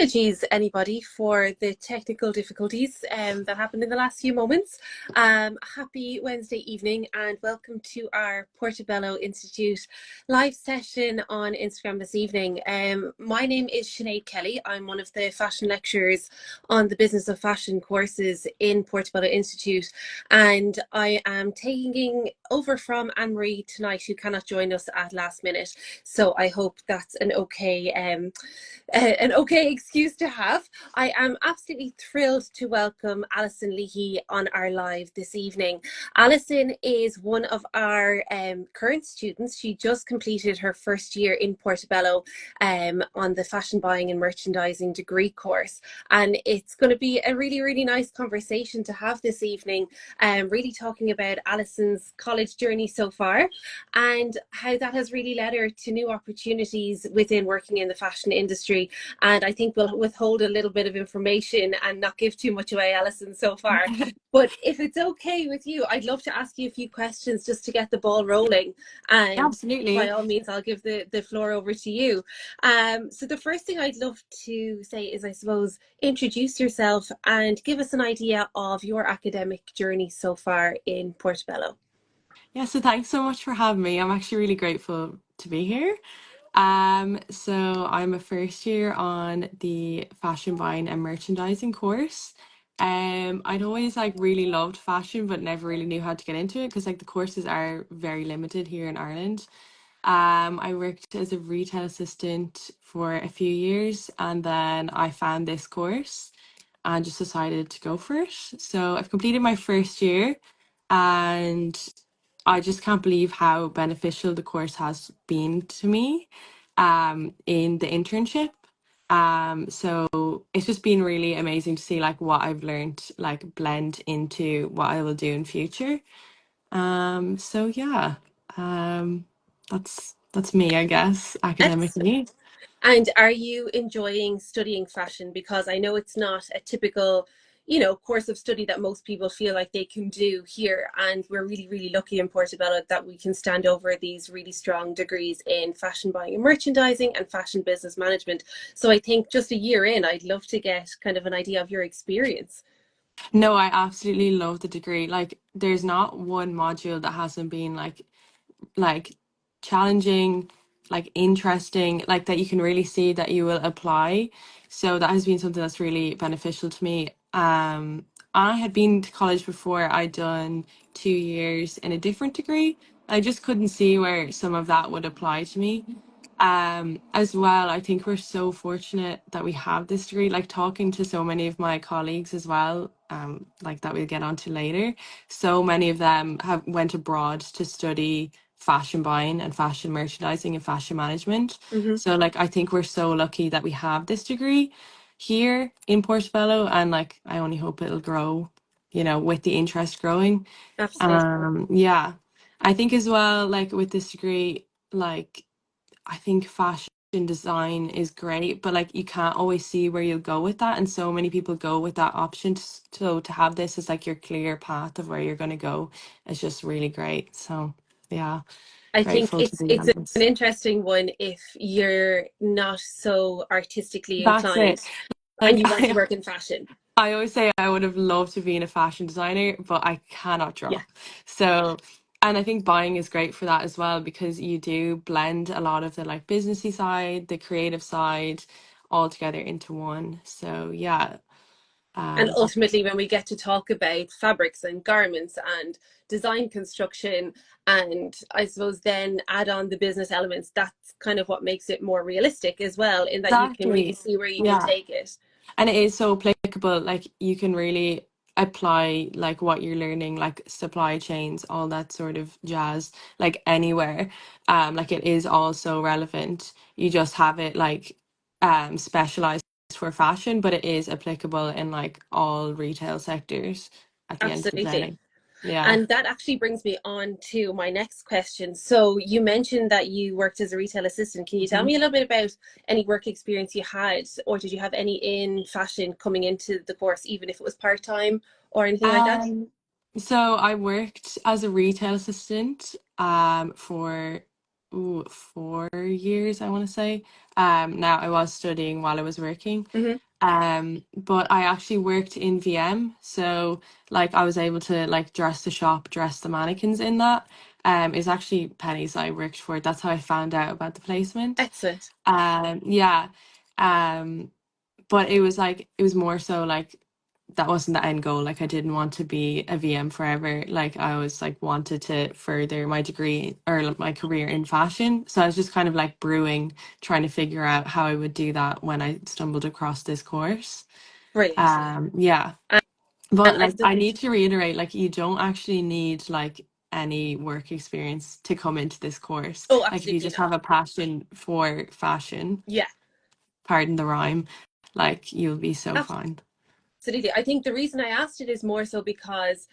Apologies, anybody, for the technical difficulties that happened in the last few moments. Happy Wednesday evening and welcome to our Portobello Institute live session on Instagram this evening. My name is Sinead Kelly. I'm one of the fashion lecturers on the Business of Fashion courses in Portobello Institute, and I am taking over from Anne-Marie tonight, who cannot join us at last minute. So I hope that's an okay excuse to have. I am absolutely thrilled to welcome Alison Leahy on our live this evening. Alison is one of our current students. She just completed her first year in Portobello on the fashion buying and merchandising degree course, and it's going to be a really nice conversation to have this evening, really talking about Alison's college journey so far and how that has really led her to new opportunities within working in the fashion industry. And I think we'll withhold a little bit of information and not give too much away, Alison, so far. But if it's okay with you, I'd love to ask you a few questions just to get the ball rolling. And absolutely, by all means, I'll give the floor over to you. So the first thing I'd love to say is, I suppose, introduce yourself and give us an idea of your academic journey so far in Portobello. Yeah, so thanks so much for having me. I'm actually really grateful to be here. So I'm a first year on the fashion buying and merchandising course. I'd always really loved fashion, but never really knew how to get into it because the courses are very limited here in Ireland. I worked as a retail assistant for a few years, and then I found this course and just decided to go for it. So I've completed my first year, and I just can't believe how beneficial the course has been to me in the internship. So it's just been really amazing to see what I've learned blend into what I will do in future. So yeah, that's me, I guess, academically. And are you enjoying studying fashion? Because I know it's not a typical, course of study that most people feel like they can do here. And we're really lucky in Portobello that we can stand over these really strong degrees in fashion buying and merchandising and fashion business management. So I think just a year in, I'd love to get kind of an idea of your experience. No, I absolutely love the degree. There's not one module that hasn't been like challenging, interesting, that you can really see that you will apply. So that has been something that's really beneficial to me. I had been to college before. I'd done 2 years in a different degree. I just couldn't see where some of that would apply to me. As well, I think we're so fortunate that we have this degree. Talking to so many of my colleagues as well, that we'll get onto later. So many of them have went abroad to study fashion buying and fashion merchandising and fashion management. Mm-hmm. So I think we're so lucky that we have this degree here in Portobello, and I only hope it'll grow, with the interest growing. Absolutely. Yeah. I think as well, with this degree, I think fashion design is great, but you can't always see where you'll go with that. And so many people go with that option. So to have this as your clear path of where you're going to go is just really great. So yeah, I think grateful to be it's on an this. interesting one if you're not so artistically That's inclined it. and you want to I, work in fashion. I always say I would have loved to be a fashion designer, but I cannot draw. Yeah, So, and I think buying is great for that as well because you do blend a lot of the businessy side, the creative side, all together into one. So yeah, and that's ultimately when we get to talk about fabrics and garments and design construction, and I suppose then add on the business elements, that's kind of what makes it more realistic as well, in that you can really exactly, see where you can yeah. take it. And it is so applicable. You can really apply what you're learning, supply chains, all that sort of jazz, anywhere. It is all so relevant. You just have it specialized for fashion, but it is applicable in all retail sectors at the end of the Absolutely. day. Yeah. And that actually brings me on to my next question. So you mentioned that you worked as a retail assistant. Can you tell me a little bit about any work experience you had, or did you have any in fashion coming into the course, even if it was part-time or anything like that? So I worked as a retail assistant for 4 years, I want to say. Now I was studying while I was working. Hmm. But I actually worked in VM, so like I was able to like dress the shop, dress the mannequins in that. It's actually Penny's I worked for. That's how I found out about the placement. Excellent. Yeah. Um, but it was like it was more so like that wasn't the end goal. Like I didn't want to be a VM forever. Like I was like wanted to further my degree or like, my career in fashion. So I was just kind of like brewing, trying to figure out how I would do that when I stumbled across this course. Brilliant. Yeah. And, But and I like I need to reiterate, like you don't actually need like any work experience to come into this course. oh, Like if you absolutely just not. have a passion for fashion, Yeah. pardon the rhyme, like you'll be so fine. Absolutely. I think the reason I asked it is more so because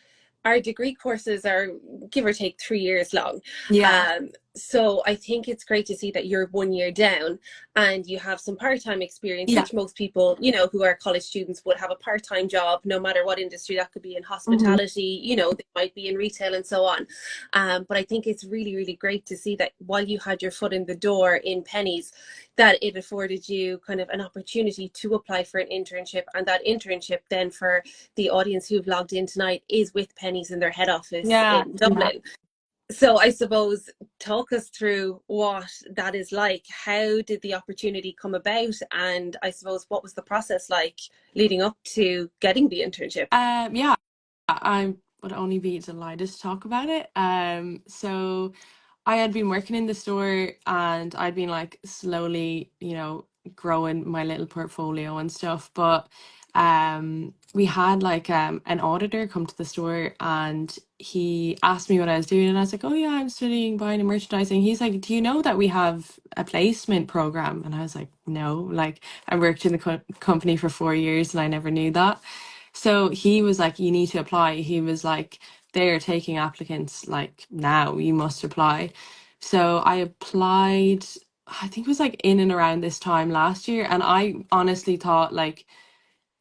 our degree courses are give or take 3 years long. Yeah. So I think it's great to see that you're 1 year down and you have some part-time experience, Yeah. which most people, who are college students would have a part-time job, no matter what industry that could be in Hmm. hospitality, they might be in retail and so on. But I think it's really, really great to see that while you had your foot in the door in Pennies, that it afforded you kind of an opportunity to apply for an internship, and that internship then for the audience who've logged in tonight is with Pennies in their head office Yeah. in Yeah. Dublin. So I suppose talk us through what that is like. How did the opportunity come about? And I suppose what was the process like leading up to getting the internship? Yeah. I would only be delighted to talk about it. So I had been working in the store and I'd been like slowly, growing my little portfolio and stuff. But we had like an auditor come to the store and he asked me what I was doing and I was like, oh yeah, I'm studying buying and merchandising. He's like, do you know that we have a placement program? And I was like, no, like I worked in the company for 4 years and I never knew that. So he was like, you need to apply. He was like, they're taking applicants like now, you must apply. So I applied, I think it was like in and around this time last year. And I honestly thought, like,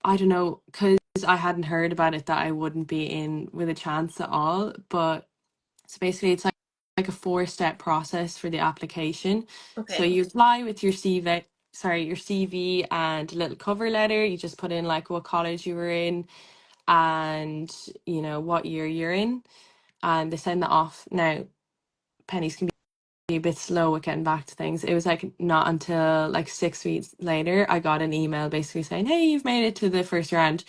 I don't know, because I hadn't heard about it, that I wouldn't be in with a chance at all. But so basically, it's like a four-step process for the application. So Okay. you apply with your CV and a little cover letter. You just put in like what college you were in and what year you're in, and they send that off. Now pennies can be a bit slow with getting back to things. It was like not until like 6 weeks later I got an email basically saying, hey, you've made it to the first round.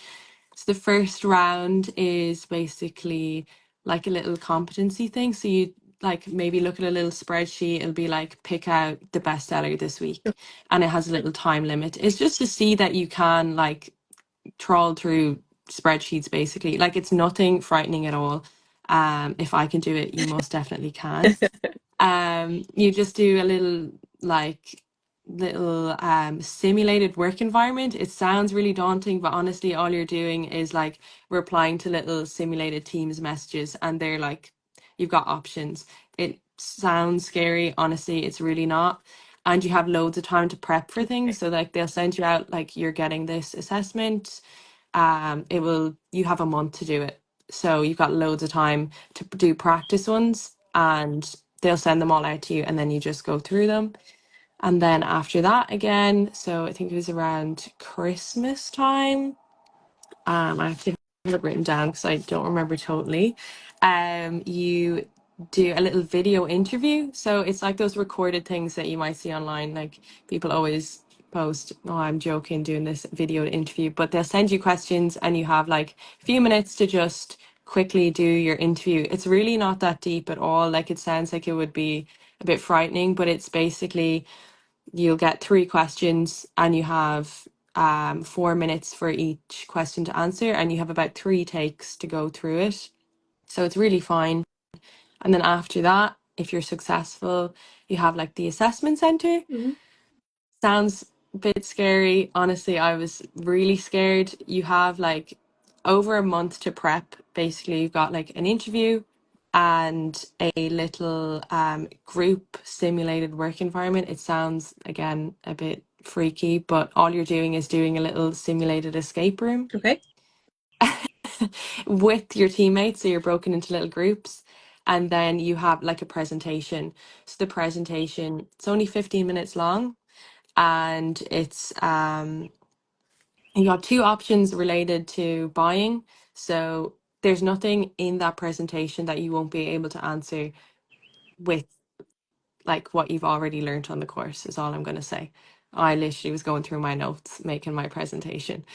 So the first round is basically like a little competency thing. So you like maybe look at a little spreadsheet. It'll be like pick out the bestseller this week, and it has a little time limit. It's just to see that you can like trawl through spreadsheets basically. Like it's nothing frightening at all. If I can do it, you most definitely can. You just do a little simulated work environment. It sounds really daunting, but honestly all you're doing is like replying to little simulated Teams messages and they're like you've got options. It sounds scary, honestly it's really not. And you have loads of time to prep for things. So like they'll send you out like you're getting this assessment. You have a month to do it. So you've got loads of time to do practice ones and they'll send them all out to you and then you just go through them. And then after that again, so I think it was around Christmas time. I have to have it written down because I don't remember totally. You do a little video interview. So it's like those recorded things that you might see online. Like people always post, oh, I'm joking, doing this video interview, but they'll send you questions and you have like a few minutes to just quickly do your interview. It's really not that deep at all. Like it sounds like it would be a bit frightening, but it's basically you'll get three questions and you have 4 minutes for each question to answer, and you have about three takes to go through it. So it's really fine. And then after that, if you're successful, you have like the assessment center. Mhm. Sounds a bit scary. Honestly, I was really scared. You have like over a month to prep. Basically, you've got like an interview and a little group simulated work environment. It sounds again a bit freaky, but all you're doing is doing a little simulated escape room Okay. with your teammates. So you're broken into little groups. and then you have like a presentation. So the presentation, it's only 15 minutes long, and it's you got two options related to buying. So there's nothing in that presentation that you won't be able to answer with like what you've already learned on the course, is all I'm going to say. I literally was going through my notes making my presentation.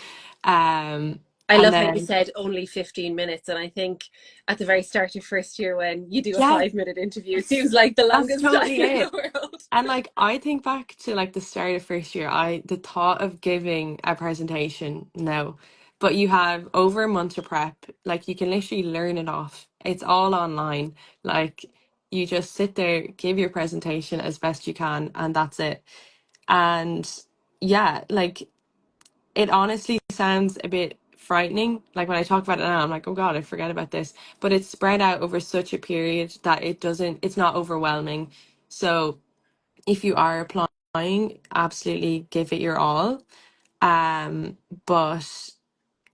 Um, I and love how you then, said only 15 minutes. And I think at the very start of first year, when you do a yeah, 5 minute interview, it seems like the that's longest time totally in the it. world. And like I think back to like the start of first year, the thought of giving a presentation, no. But you have over a month to prep. Like you can literally learn it off. It's all online. Like you just sit there, give your presentation as best you can, and that's it. And yeah, like it honestly sounds a bit frightening. Like when I talk about it now, I'm like, oh God, I forget about this. But it's spread out over such a period that it's not overwhelming. So if you are applying, absolutely give it your all. Um, but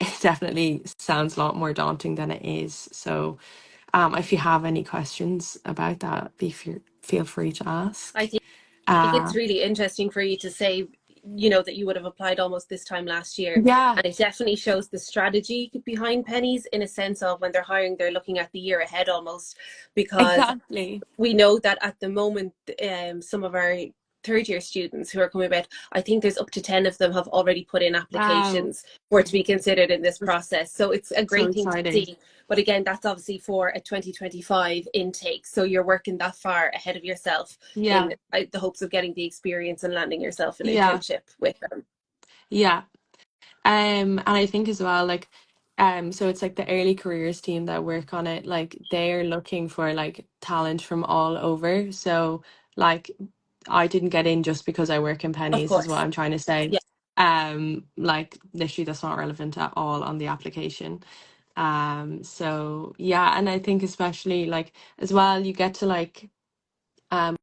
it definitely sounds a lot more daunting than it is. So if you have any questions about that, feel free to I ask. think Uh, it's really interesting for you to say, that you would have applied almost this time last year. yeah, And it definitely shows the strategy behind pennies, in a sense of when they're hiring, they're looking at the year ahead almost, because exactly. we know that at the moment, some of our third year students who are coming about, I think there's up to 10 of them have already put in Wow. applications for to be considered in this process. So it's a So great thing to exciting. see. But again, that's obviously for a 2025 intake. So you're working that far ahead of yourself Yeah. in the hopes of getting the experience and landing yourself an Yeah. internship with them. Yeah. And I think as well, like, so it's like the early careers team that work on it, like they're looking for like talent from all over. So like I didn't get in just because I work in Of pennies, is what course. I'm trying to say. Yeah. Like literally that's not relevant at all on the application. So yeah, and I think especially like as well, you get to like um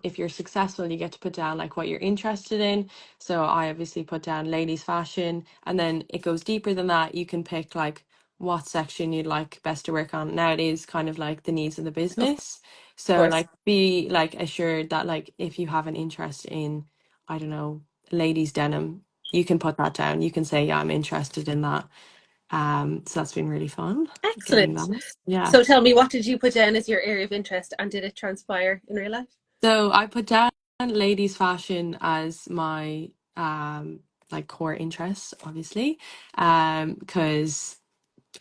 if you're successful, you get to put down like what you're interested in. So I obviously put down ladies fashion, and then it goes deeper than that. You can pick like what section you'd like best to work on. Now it is kind of like the needs of the Of business. So course. like be like assured that like if you have an interest in, I don't know, ladies denim, you can put that down. You can say, yeah, I'm interested in that. So that's been really fun getting Excellent. that. Yeah. So tell me, what did you put down as your area of interest, and did it transpire in real life? So I put down ladies fashion as my like core interest, obviously, because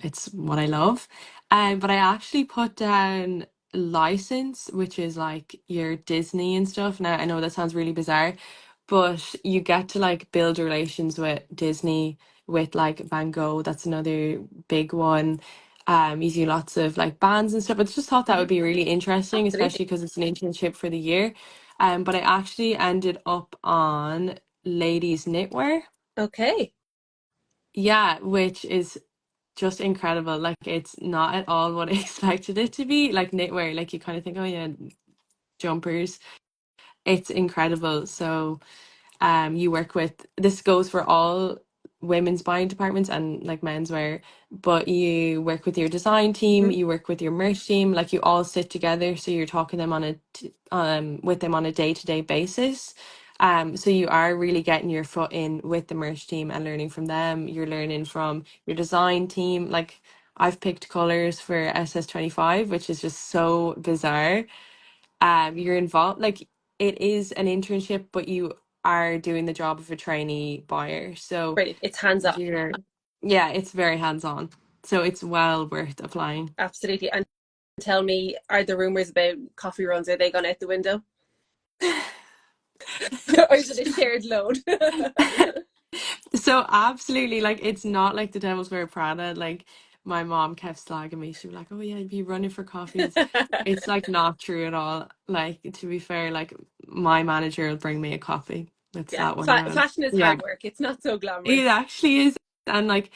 it's what I love. But I actually put down license, which is like your Disney and stuff. Now I know that sounds really bizarre, but you get to like build relations with Disney, with like Van Gogh. That's another big one. You do lots of like bands and stuff. I just thought that Mhm. would be really interesting, Absolutely. especially because it's an internship for the year. But I actually ended up on ladies knitwear. Okay. Yeah, which is just incredible. Like it's not at all what I expected it to be. Like knitwear, like you kind of think, oh yeah, jumpers. It's incredible. So you work with, this goes for all women's buying departments and like menswear, but you work with your design team, Mhm. you work with your merch team, like you all sit together, so you're talking them on with them on a day-to-day basis. So you are really getting your foot in with the merch team and learning from them. You're learning from your design team. Like I've picked colors for SS25, which is just so bizarre. You're involved, like it is an internship, but you are doing the job of a trainee buyer. So Brilliant. It's hands on. you're, yeah, it's very hands-on. So it's well worth applying. Absolutely. And tell me, are the rumors about coffee runs, are they gone out the window? Or is it a shared load? So absolutely, like it's not like the Devil's Wear Prada. Like my mom kept slagging me. She was like, "Oh yeah, I'd be running for coffees." It's like not true at all. Like to be fair, like my manager will bring me a coffee. It's Yeah. that one of them. Fashion is Yeah, hard work. It's not so it glamorous. actually is. And like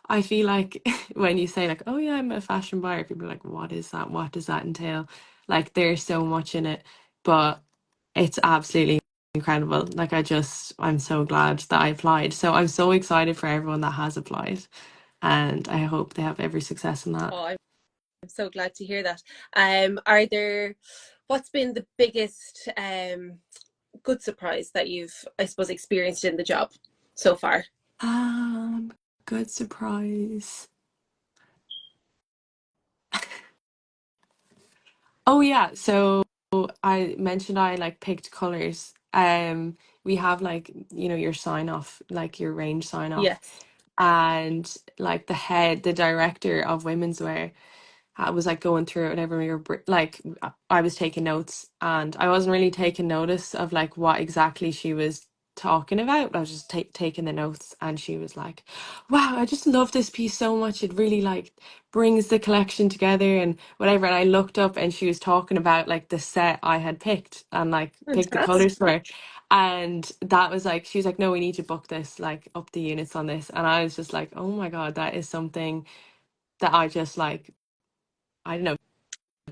I feel like when you say like, "Oh yeah, I'm a fashion buyer," people are like, "What is that? What does that entail?" Like there's so much in it, but it's absolutely incredible. Like I'm so glad that I applied. So I'm so excited for everyone that has applied, and I hope they have every success in that. Oh, so glad to hear that. Are there, what's been the biggest good surprise that you've, I suppose, experienced in the job so far? Um, Good surprise. Oh yeah, so I mentioned I like picked colors. We have like, your sign off, like your range sign off, Yes. and like the director of women's wear, I was like going through it whenever we were like I was taking notes, and I wasn't really taking notice of like what exactly she was talking about. I was just taking the notes, and she was like, "Wow, I just love this piece so much. It really like brings the collection together and whatever." And I looked up, and she was talking about like the set I had picked and like picked the Fantastic. colors for it. And that was like, she was like, "No, we need to book this, like up the units on this." And I was just like, "Oh my God, that is something that I just like, I don't know,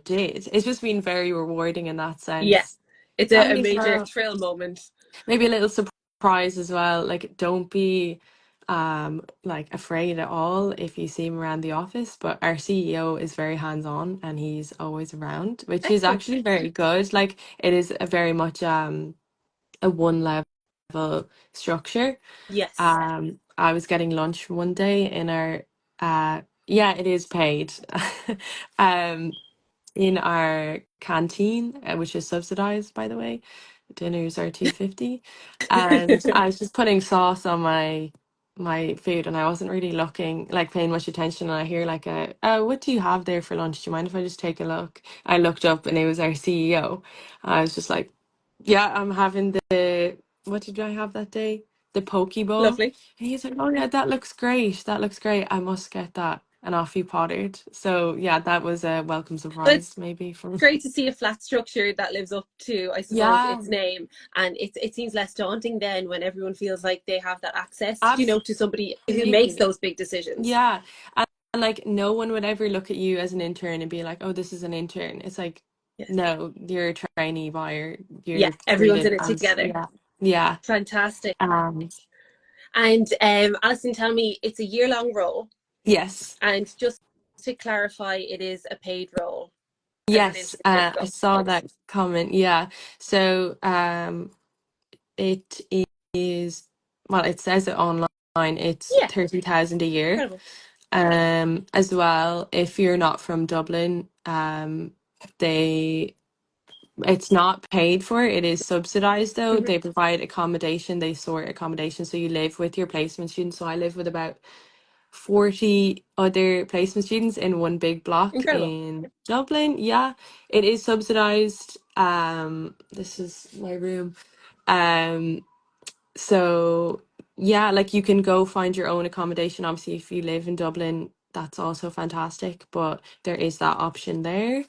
did." It's just been very rewarding in that Yeah. sense. It's a And as major well, thrill moment. maybe a little surprise as well. Like, don't be like afraid at all if you see him around the office. But our CEO is very hands-on and he's always around, which is Excellent. actually very good. Like, it is a very much a one level structure. Yes. I was getting lunch one day in our yeah, it is paid. um in our canteen, which is subsidized, by the way. Dinners are 2.50, and I was just putting sauce on my food, and I wasn't really looking, like paying much attention. And I hear like "Oh, what do you have there for lunch? Do you mind if I just take a look?" I looked up, and it was our CEO. I was just like, "Yeah, I'm having the what did I have that day? The poke bowl." Lovely. And he's like, "Oh yeah, that looks great. That looks great. I must get that." And off he pottered. So yeah, that was a welcome Well, it's surprise, maybe from great to see a flat structure that lives up to, I suppose, yeah, its name. And it seems less daunting then when everyone feels like they have that access, to somebody who makes absolutely. those big decisions. Yeah. And like no one would ever look at you as an intern and be like, "Oh, this is an intern." It's like, Yes. no, you're a trainee buyer. Yeah, You're everyone's treated in it as, together. yeah. Yeah. Fantastic. Um, And Alison, tell me, it's a year-long role. yes. And just to clarify, it is a paid role as an Yes. internship. I saw that comment. Yeah. So it is, well, it says it online. It's Yeah, 30,000 a year. incredible. As well, if you're not from Dublin, they it's not paid for. It is subsidized though. Mhm. They provide accommodation. They sort accommodation, so you live with your placement students. So I live with about 40 other placement students in one big block Incredible. in Dublin. Yeah, it is subsidized. This is my room. Um, so yeah, like you can go find your own accommodation. Obviously, if you live in Dublin, that's also fantastic, but there is that option there.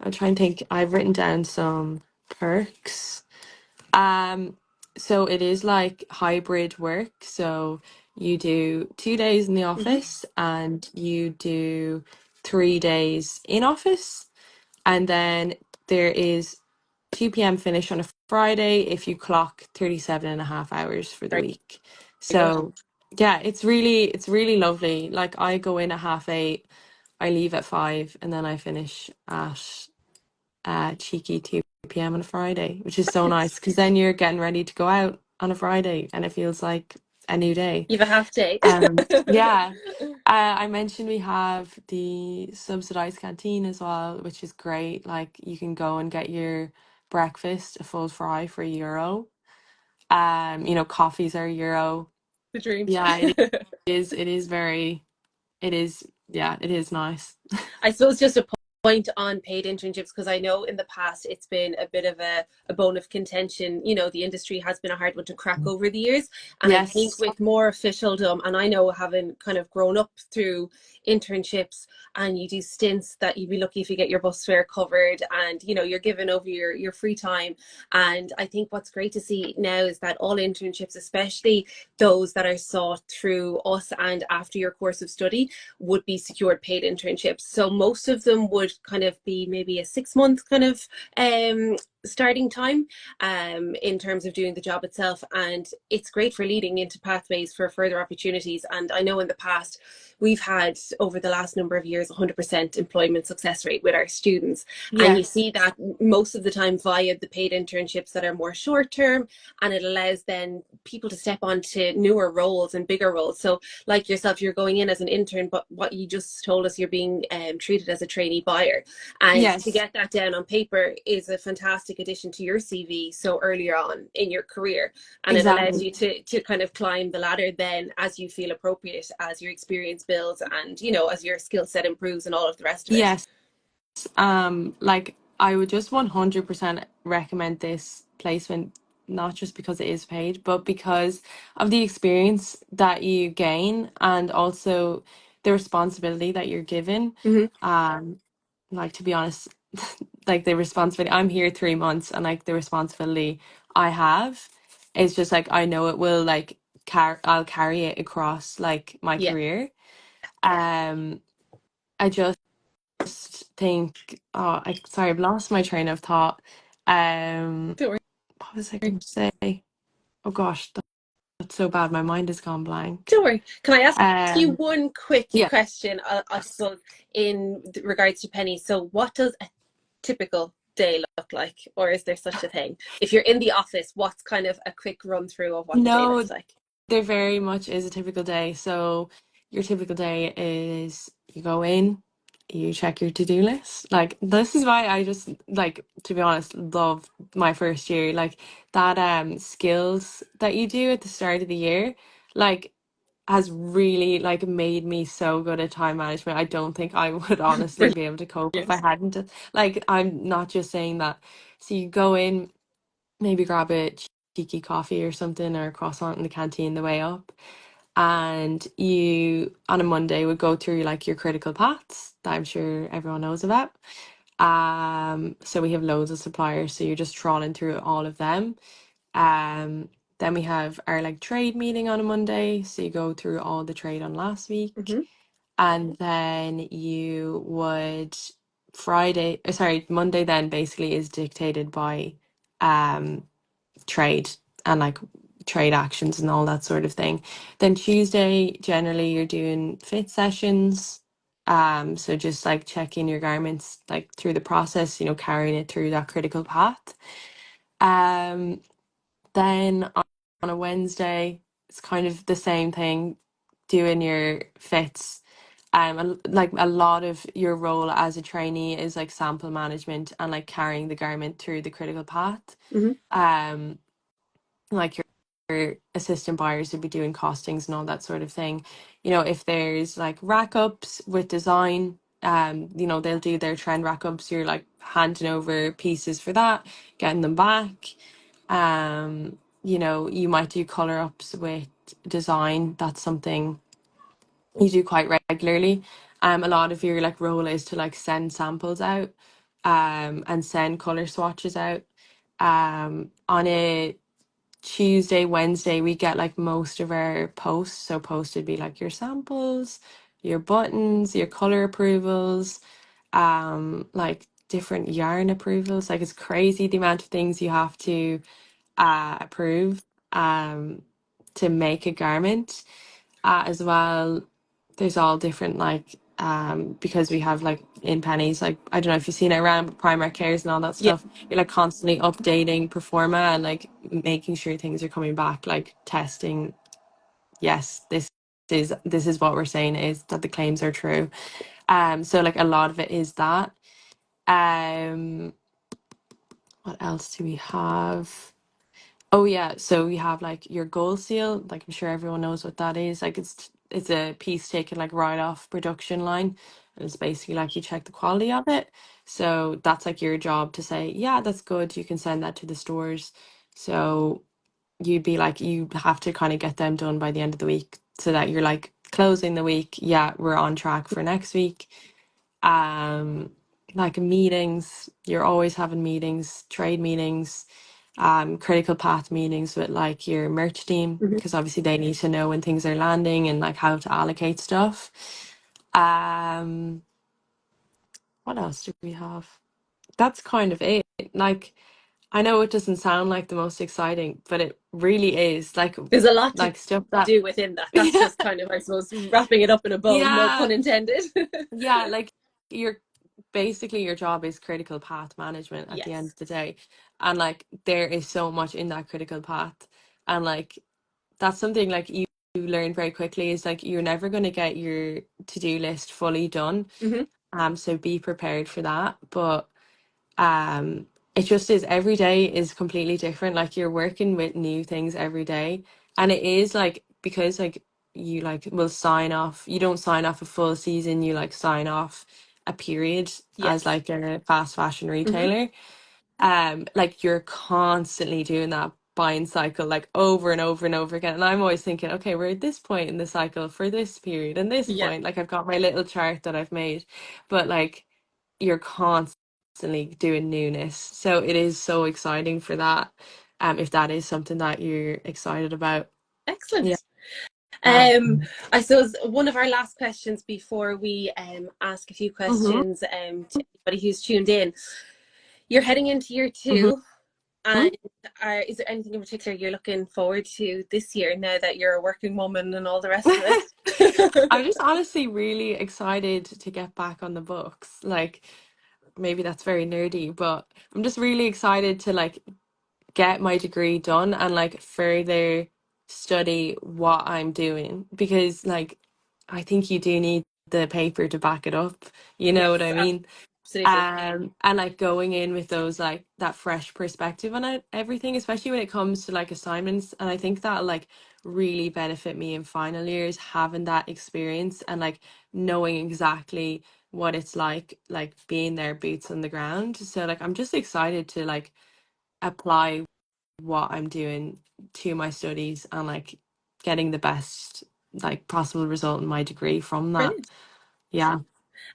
I'm trying to think. I've written down some perks. Um, so it is like hybrid work. So you do 2 days in the Hmm. office and you do 3 days in office. And then there is 2 p.m. finish on a Friday if you clock 37.5 hours for the Very week. good. So yeah, it's really lovely. Like I go in at 8:30, I leave at 5, and then I finish at cheeky 2 p.m. on a Friday, which is so nice because then you're getting ready to go out on a Friday and it feels like a new day. You have a half day. Yeah. I mentioned we have the subsidized canteen as well, which is great. Like you can go and get your breakfast, a full fry for €1. Coffees are €1. The dream. Yeah, it is very, it is, yeah, it is nice. I suppose just a point on paid internships, because I know in the past it's been a bit of a bone of contention. The industry has been a hard one to crack over the years. And I think Yes. with more officialdom, and I know having kind of grown up through internships, and you do stints that you'd be lucky if you get your bus fare covered, and you're given over your free time. And I think what's great to see now is that all internships, especially those that are sought through us and after your course of study, would be secured paid internships. So most of them would kind of be maybe a 6 month kind of starting time in terms of doing the job itself, and it's great for leading into pathways for further opportunities. And I know in the past we've had, over the last number of years, 100% employment success rate with our students, and you Yes. see that most of the time via the paid internships that are more short term, and it allows then people to step onto newer roles and bigger roles. So like yourself, you're going in as an intern, but what you just told us, you're being treated as a trainee buyer, and to Yes. get that down on paper is a fantastic addition to your CV so earlier on in your career. And it allows Exactly. you to kind of climb the ladder then as you feel appropriate, as your experience builds and, you know, as your skill set improves and all of the rest of it. Yes. Like I would just 100% recommend this placement, not just because it is paid, but because of the experience that you gain and also the responsibility that you're given. Mm-hmm. Um, like to be honest, like the responsibility, I'm here 3 months and like the responsibility I have is just like I know it will like I'll carry it across like my Yeah. career. I just think, oh, sorry, I've lost my train of thought. Um, Don't worry. what was I going to say? Oh gosh, that's so bad. My mind has gone blank. Don't worry. Can I ask you Um, one quick yes. question, I suppose, in regards to Penny? So, what does a typical day look like, or is there such a thing? If you're in the office, what's kind of a quick run through of what the day No, looks like? there very much is a typical day. So your typical day is you go in, you check your to-do list. Like this is why I just like, to be honest, love my first year. Like that skills that you do at the start of the year, like has really like made me so good at time management. I don't think I would honestly be able to cope if I Brilliant. hadn't. Like I'm not just saying that. So you go in, maybe grab a cheeky coffee or something or a croissant in the canteen the way up. And you on a Monday would go through like your critical paths that I'm sure everyone knows about. So we have loads of suppliers, so you're just trawling through all of them. Then we have our like trade meeting on a Monday, so you go through all the trade on last week. Mm-hmm. And then you would Monday then basically is dictated by um trade and like trade actions and all that sort of thing. Then Tuesday, generally you're doing fit sessions. So just like checking your garments like through the process, carrying it through that critical path. Um, then on a Wednesday, it's kind of the same thing, doing your fits. Like a lot of your role as a trainee is like sample management and like carrying the garment through the critical path. Mm-hmm. Um, like your assistant buyers would be doing costings and all that sort of thing. If there's like rack ups with design, they'll do their trend rack ups. You're like handing over pieces for that, getting them back. You might do color ups with design. That's something you do quite regularly. A lot of your like role is to like send samples out, and send color swatches out. On a Tuesday, Wednesday, we get like most of our posts. So posts would be like your samples, your buttons, your color approvals, like different yarn approvals. Like it's crazy the amount of things you have to approve to make a garment. As well, there's all different like because we have like in pennies, like I don't know if you've seen it around, but Primark cares and all that Yeah. stuff. You're like constantly updating performa and like making sure things are coming back, like testing, yes, this is what we're saying is that the claims are true. So like a lot of it is that. um what else do we have? Oh yeah, so we have like your goal seal, like I'm sure everyone knows what that is. Like it's a piece taken like right off production line, and it's basically like you check the quality of it. So that's like your job to say, yeah, that's good. You can send that to the stores. So you'd be like, you have to kind of get them done by the end of the week so that you're like closing the week. Yeah, we're on track for next week. um like meetings, you're always having meetings, trade meetings, critical path meetings with like your merch team, Mm-hmm. because obviously they need to know when things are landing and like how to allocate stuff. um what else do we have? That's kind of it. Like I know it doesn't sound like the most exciting, but it really is. There's a lot to Like stuff that do within that. That's yeah, just kind of, I suppose, wrapping it up in a bow, no yeah, pun intended. yeah, like you're basically your job is critical path management at the end Yes. of the day. And like there is so much in that critical path. And like that's something like you learn very quickly is like you're never going to get your to-do list fully done. Hmm. So be prepared for that. But um it just is every day is completely different. Like you're working with new things every day. And it is like because like you like will sign off, you don't sign off a full season, you like sign off a period as Yes. like a fast fashion Hmm. retailer. Like you're constantly doing that buying cycle like over and over and over again. And I'm always thinking, okay, we're at this point in the cycle for this period and this Yeah. point. Like I've got my little chart that I've made, but like you're constantly doing newness. So it is so exciting for that. If that is something that you're excited about. Yeah. Excellent. Yeah. Um, I suppose one of our last questions before we ask a few Mm-hmm. questions to anybody who's tuned in. You're heading into year Mm-hmm. two, and is there anything in particular you're looking forward to this year now that you're a working woman and all the rest of I'm it? just honestly really excited to get back on the books. Like maybe that's very nerdy, but I'm just really excited to like get my degree done and like further study what I'm doing because like I think you do need the paper to back it up. You know what Yes, I mean? absolutely. And like going in with those like that fresh perspective on it, everything, especially when it comes to like assignments. And I think that like really benefit me in final years, having that experience and like knowing exactly what it's like being there, boots on the ground. So like I'm just excited to like apply what I'm doing to my studies and like getting the best like possible result in my degree from that. Brilliant. Yeah.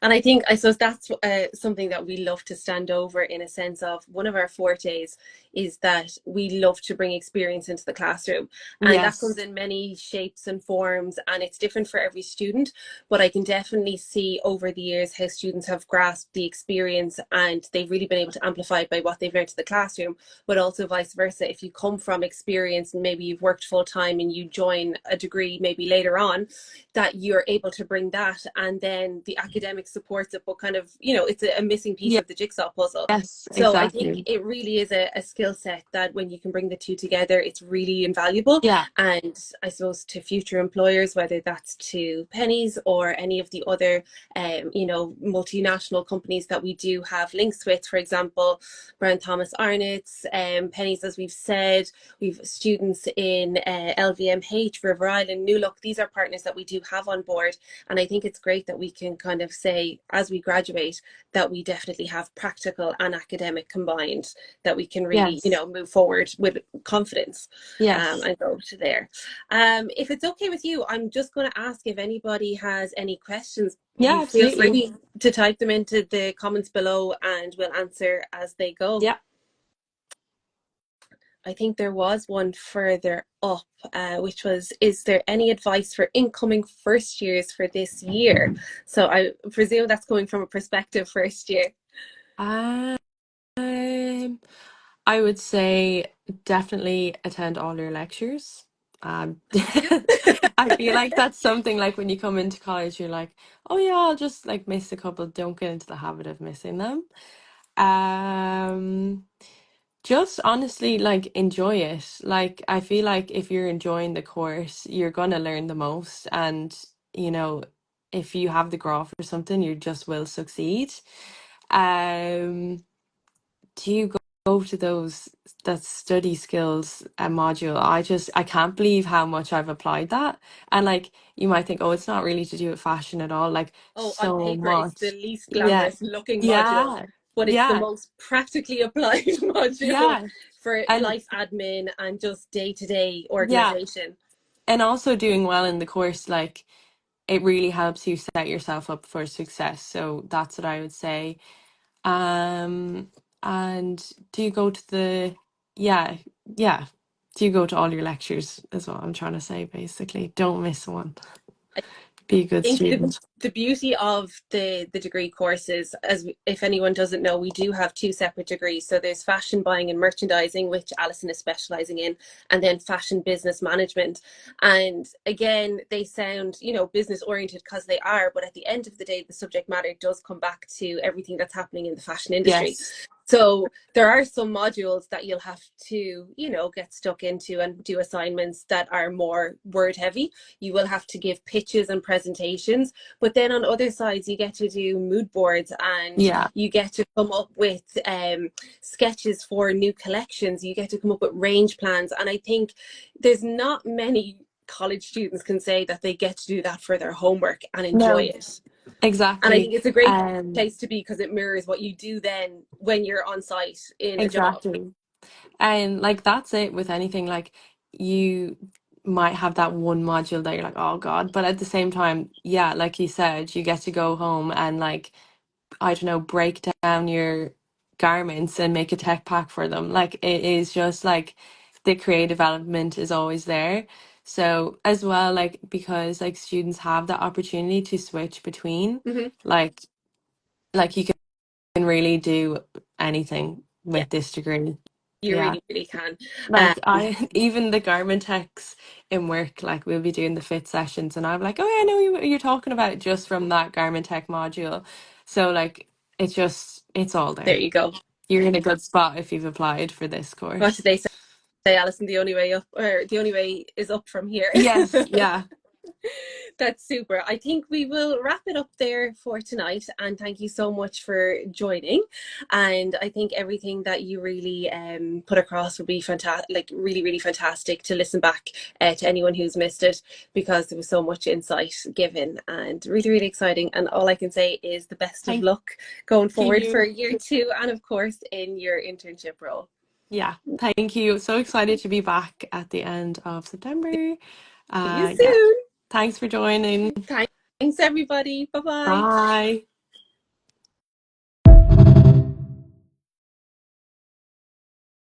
And I think, I suppose that's something that we love to stand over in a sense of one of our fortes is that we love to bring experience into the classroom. And that comes Yes. in many shapes and forms, and it's different for every student. But I can definitely see over the years how students have grasped the experience and they've really been able to amplify it by what they've learned in the classroom, but also vice versa. If you come from experience and maybe you've worked full time and you join a degree maybe later on, that you're able to bring that and then the academic supports it, but kind of, it's a missing piece Yeah. of the jigsaw puzzle. Yes, So I think exactly. it really is a skill set that when you can bring the two together, it's really invaluable. Yeah. And I suppose to future employers, whether that's to Pennies or any of the other, multinational companies that we do have links with, for example, Brown Thomas Arnott's, Pennies, as we've said, we've students in LVMH, River Island, New Look. These are partners that we do have on board. And I think it's great that we can kind of say, as we graduate, that we definitely have practical and academic combined, that we can really, Yes. move forward with confidence Yes. and go to there. If it's okay with you, I'm just going to ask if anybody has any questions. You Yeah, feel absolutely. free to type them into the comments below and we'll answer as they go. Yeah. I think there was one further up, which was, is there any advice for incoming first years for this year? So I presume that's going from a perspective first year. Um, I would say definitely attend all your lectures. Thank you. I feel like that's something like when you come into college, you're like, oh yeah, I'll just like miss a couple. Don't get into the habit of missing them. Um, just honestly like enjoy it. Like I feel like if you're enjoying the course, you're gonna learn the most, and you know, if you have the graph or something, you just will succeed. Um, do you go to those that study skills module? I can't believe how much I've applied that. And like you might think, oh, it's not really to do with fashion at all. Like Oh, on so paper, it's the much. least Yeah. glamorous looking module, Yeah. but it's the Yeah. most practically applied module Yeah. for And life admin and just day to day yeah. organization. And also doing well in the course, like it really helps you set yourself up for success. So that's what I would say. Um, and do you go to yeah, yeah. Do you go to all your lectures is what I'm trying to say, basically. Don't miss one. Be a good think student. the beauty of the degree courses, as if anyone doesn't know, we do have two separate degrees. So there's fashion buying and merchandising, which Alison is specializing in, and then fashion business management. And again, they sound, business oriented because they are, but at the end of the day, the subject matter does come back to everything that's happening in the fashion industry. Yes. So there are some modules that you'll have to, get stuck into and do assignments that are more word heavy. You will have to give pitches and presentations, but then on other sides, you get to do mood boards and Yeah. you get to come up with sketches for new collections. You get to come up with range plans. And I think there's not many college students can say that they get to do that for their homework and enjoy No, it. And I exactly. think it's a great Um, place to be because it mirrors what you do then when you're on site in a job. exactly. And like that's it with anything. Like you might have that one module that you're like, oh God, but at the same time, yeah, like you said, you get to go home and like, I don't know, break down your garments and make a tech pack for them. Like it is just like the creative element is always there. So as well, like because like students have the opportunity to switch between, Mm-hmm. like you can really do anything Yeah, with this degree. you Yeah. really, really can. Um, Like I even the garment techs in work, like we'll be doing the fit sessions and I'm like, oh yeah, I know you're talking about it just from that garment tech module. So like it's all there there. you go. You're in a good spot if you've applied for this What did course. they say, Alison? The only way up, or the only way is up from here. Yes, yeah. That's super. I think we will wrap it up there for tonight. And thank you so much for joining. And I think everything that you really put across will be fantastic, like really, really fantastic to listen back to anyone who's missed it because there was so much insight given and really, really exciting. And all I can say is the best of Thank luck going forward for you. year two and, of course, in your internship role. Yeah, thank you. So excited to be back at the end of September. See you Yeah. soon. Thanks for joining. Thanks, everybody. Bye bye. Bye.